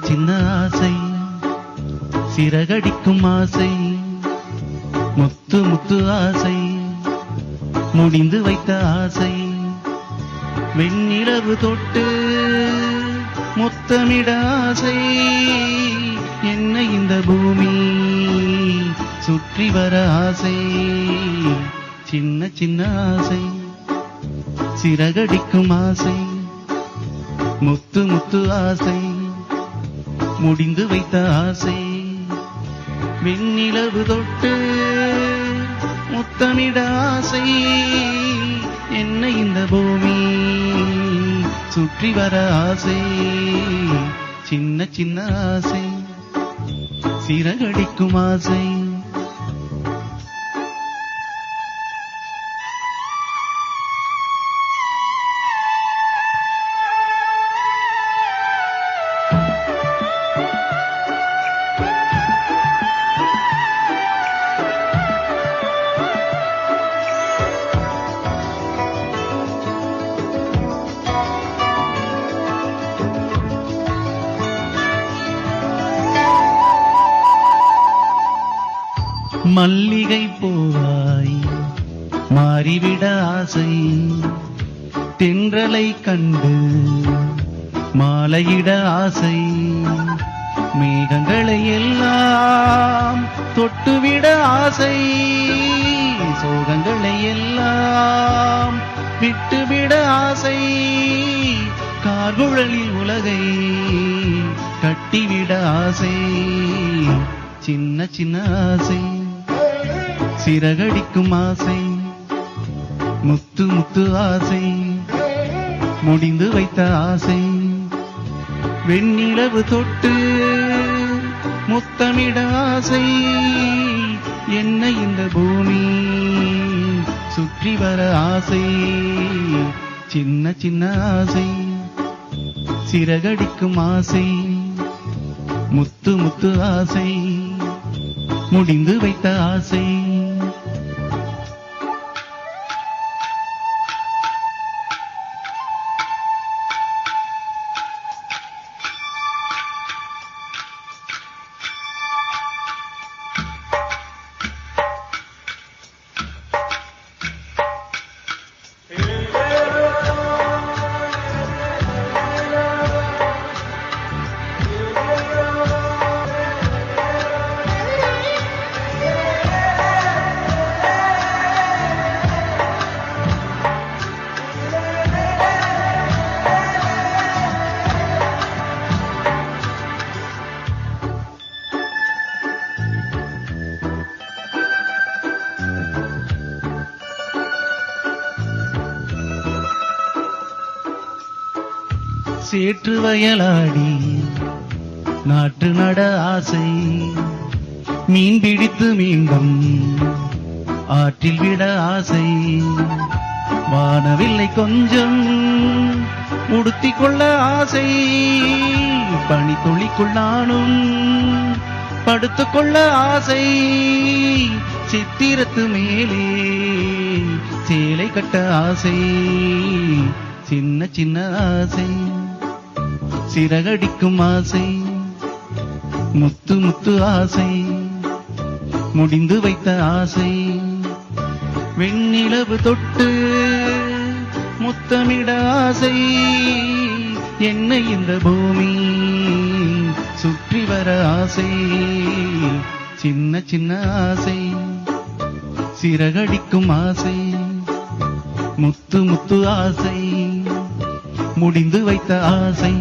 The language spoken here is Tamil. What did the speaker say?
சின்ன ஆசை, சிறகடிக்கும் ஆசை, முத்து முத்து ஆசை, முடிந்து வைத்த ஆசை, வெண்ணிலவு தொட்டு முத்தமிட ஆசை, என்ன இந்த பூமி சுற்றி வர ஆசை, சின்ன ஆசை, சிறகடிக்கும் ஆசை, முத்து முத்து ஆசை, முடிந்து வைத்த ஆசை, வெண்ணிலவு தொட்டு முத்தமிட ஆசை, என்ன இந்த பூமி சுற்றி வர ஆசை, சின்ன ஆசை, சிறகடிக்கும் ஆசை. மல்லிகை பூவாய் மாறிவிட ஆசை, தென்றலை கண்டு மாலையிட ஆசை, மேகங்களை எல்லாம் தொட்டுவிட ஆசை, சோகங்களை எல்லாம் விட்டுவிட ஆசை, கார்குழலில் உலகை கட்டிவிட ஆசை, சின்ன ஆசை, சிறகடிக்கும் ஆசை, முத்து முத்து ஆசை, முடிந்து வைத்த ஆசை, வெண்ணிலவு தொட்டு முத்தமிட ஆசை, என்ன இந்த பூமி சுற்றி வர ஆசை, சின்ன ஆசை, சிறகடிக்கும் ஆசை, முத்து முத்து ஆசை, முடிந்து வைத்த ஆசை. சேற்று வயலாடி நாற்று நட ஆசை, மீன் பிடித்து மீண்டும் ஆற்றில் விட ஆசை, வானவில்லை கொஞ்சம் உடுத்திக் கொள்ள ஆசை, பனி துளிக்குள் நானும் படுத்துக் கொள்ள ஆசை, சித்திரத்து மேலே சேலை கட்ட ஆசை, சின்ன ஆசை, சிறகடிக்கும் ஆசை, முத்து முத்து ஆசை, முடிந்து வைத்த ஆசை, வெண்ணிலவு தொட்டு முத்தமிட ஆசை, என்ன இந்த பூமி சுற்றி வர ஆசை, சின்ன ஆசை, சிறகடிக்கும் ஆசை, முத்து முத்து ஆசை, முடிந்து வைத்த ஆசை.